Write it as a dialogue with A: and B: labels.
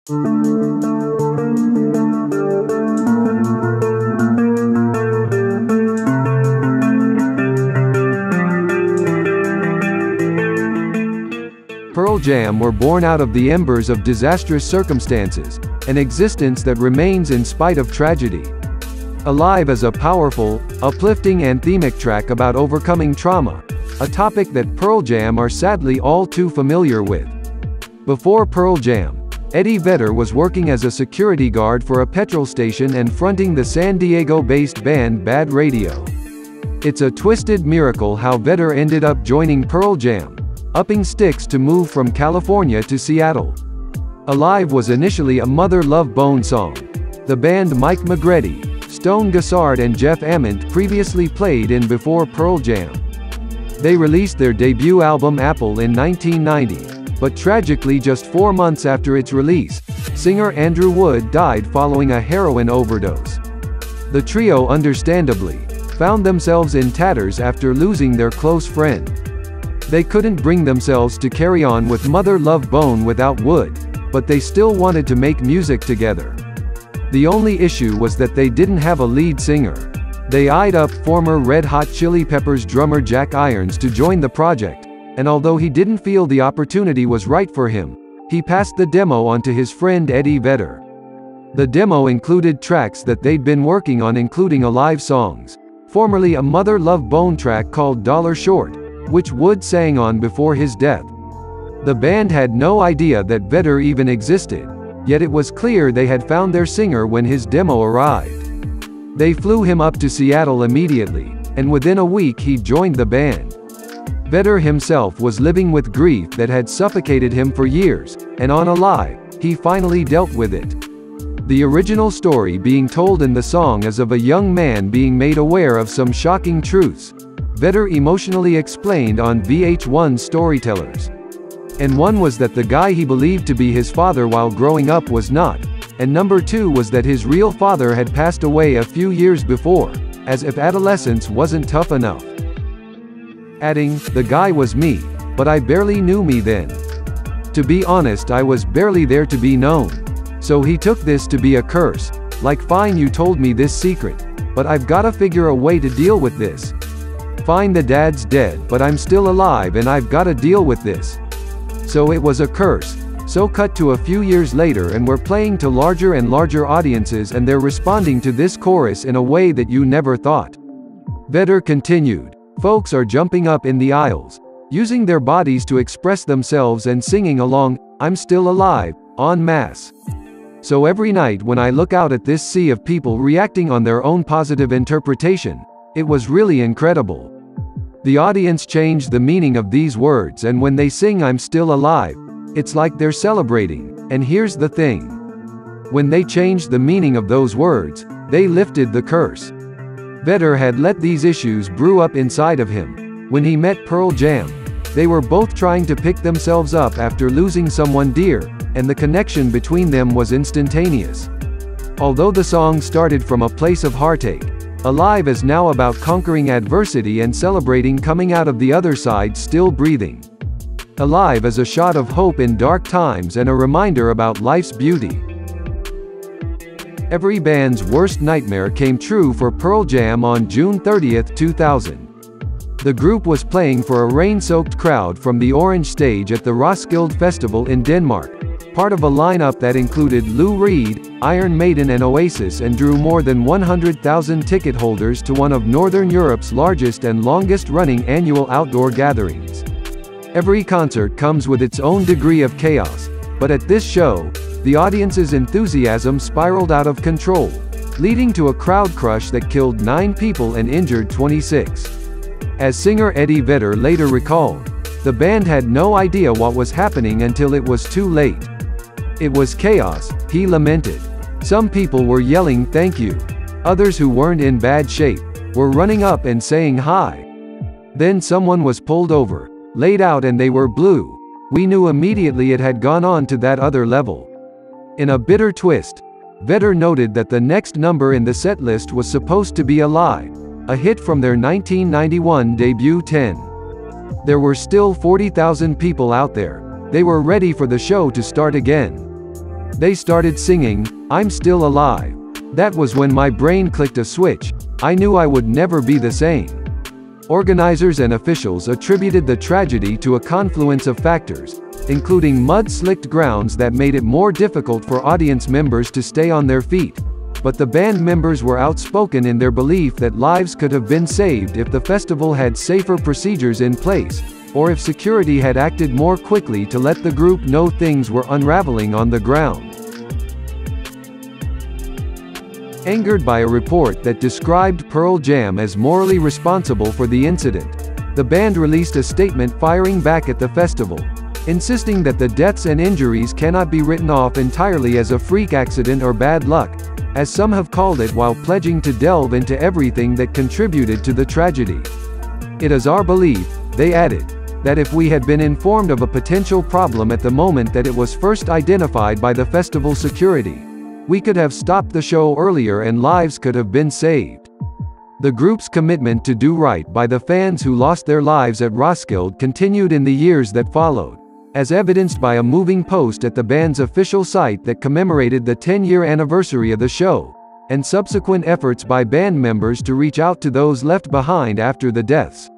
A: Pearl Jam were born out of the embers of disastrous circumstances, an existence that remains in spite of tragedy. Alive is a powerful, uplifting anthemic track about overcoming trauma, a topic that Pearl Jam are sadly all too familiar with. Before Pearl Jam, Eddie Vedder was working as a security guard for a petrol station and fronting the San Diego-based band Bad Radio. It's a twisted miracle how Vedder ended up joining Pearl Jam, upping sticks to move from California to Seattle. Alive was initially a Mother Love Bone song. The band Mike McGready, Stone Gossard and Jeff Ament previously played in before Pearl Jam. They released their debut album Apple in 1990, but tragically just 4 months after its release, singer Andrew Wood died following a heroin overdose. The trio understandably found themselves in tatters after losing their close friend. They couldn't bring themselves to carry on with Mother Love Bone without Wood, but they still wanted to make music together. The only issue was that they didn't have a lead singer. They eyed up former Red Hot Chili Peppers drummer Jack Irons to join the project, and although he didn't feel the opportunity was right for him, he passed the demo on to his friend Eddie Vedder. The demo included tracks that they'd been working on, including Alive songs, formerly a Mother Love Bone track called $, which Wood sang on before his death. The band had no idea that Vedder even existed, yet it was clear they had found their singer when his demo arrived. They flew him up to Seattle immediately, and within a week he joined the band. Vedder himself was living with grief that had suffocated him for years, and on Alive, he finally dealt with it. The original story being told in the song is of a young man being made aware of some shocking truths, Vedder emotionally explained on VH1's Storytellers. And one was that the guy he believed to be his father while growing up was not, and number 2 was that his real father had passed away a few years before, as if adolescence wasn't tough enough. Adding, "The guy was me, but I barely knew me then. To be honest, I was barely there to be known. So he took this to be a curse, like fine, you told me this secret, but I've gotta figure a way to deal with this. Fine, the dad's dead, but I'm still alive and I've gotta deal with this. So it was a curse." So cut to a few years later and we're playing to larger and larger audiences and they're responding to this chorus in a way that you never thought. Vedder continued, "Folks are jumping up in the aisles, using their bodies to express themselves and singing along, 'I'm still alive,' en masse. So every night when I look out at this sea of people reacting on their own positive interpretation, it was really incredible. The audience changed the meaning of these words, and when they sing 'I'm still alive,' it's like they're celebrating. And here's the thing. When they changed the meaning of those words, they lifted the curse." Vedder had let these issues brew up inside of him. When he met Pearl Jam, they were both trying to pick themselves up after losing someone dear, and the connection between them was instantaneous. Although the song started from a place of heartache, Alive is now about conquering adversity and celebrating coming out of the other side still breathing. Alive is a shot of hope in dark times and a reminder about life's beauty. Every band's worst nightmare came true for Pearl Jam on June 30, 2000. The group was playing for a rain-soaked crowd from the Orange Stage at the Roskilde Festival in Denmark, part of a lineup that included Lou Reed, Iron Maiden and Oasis, and drew more than 100,000 ticket holders to one of Northern Europe's largest and longest-running annual outdoor gatherings. Every concert comes with its own degree of chaos, but at this show, the audience's enthusiasm spiraled out of control, leading to a crowd crush that killed 9 people and injured 26. As singer Eddie Vedder later recalled, the band had no idea what was happening until it was too late. "It was chaos," he lamented. "Some people were yelling thank you. Others who weren't in bad shape were running up and saying hi. Then someone was pulled over, laid out, and they were blue. We knew immediately it had gone on to that other level." In a bitter twist, Vedder noted that the next number in the setlist was supposed to be Alive, a hit from their 1991 debut 10. There were still 40,000 people out there. They were ready for the show to start again. They started singing, "I'm Still Alive." That was when my brain clicked a switch. I knew I would never be the same. Organizers and officials attributed the tragedy to a confluence of factors, including mud-slicked grounds that made it more difficult for audience members to stay on their feet. But the band members were outspoken in their belief that lives could have been saved if the festival had safer procedures in place, or if security had acted more quickly to let the group know things were unraveling on the ground. Angered by a report that described Pearl Jam as morally responsible for the incident, the band released a statement firing back at the festival, insisting that the deaths and injuries cannot be written off entirely as a freak accident or bad luck, as some have called it, while pledging to delve into everything that contributed to the tragedy. "It is our belief," they added, "that if we had been informed of a potential problem at the moment that it was first identified by the festival security, we could have stopped the show earlier and lives could have been saved." The group's commitment to do right by the fans who lost their lives at Roskilde continued in the years that followed, as evidenced by a moving post at the band's official site that commemorated the 10-year anniversary of the show, and subsequent efforts by band members to reach out to those left behind after the deaths.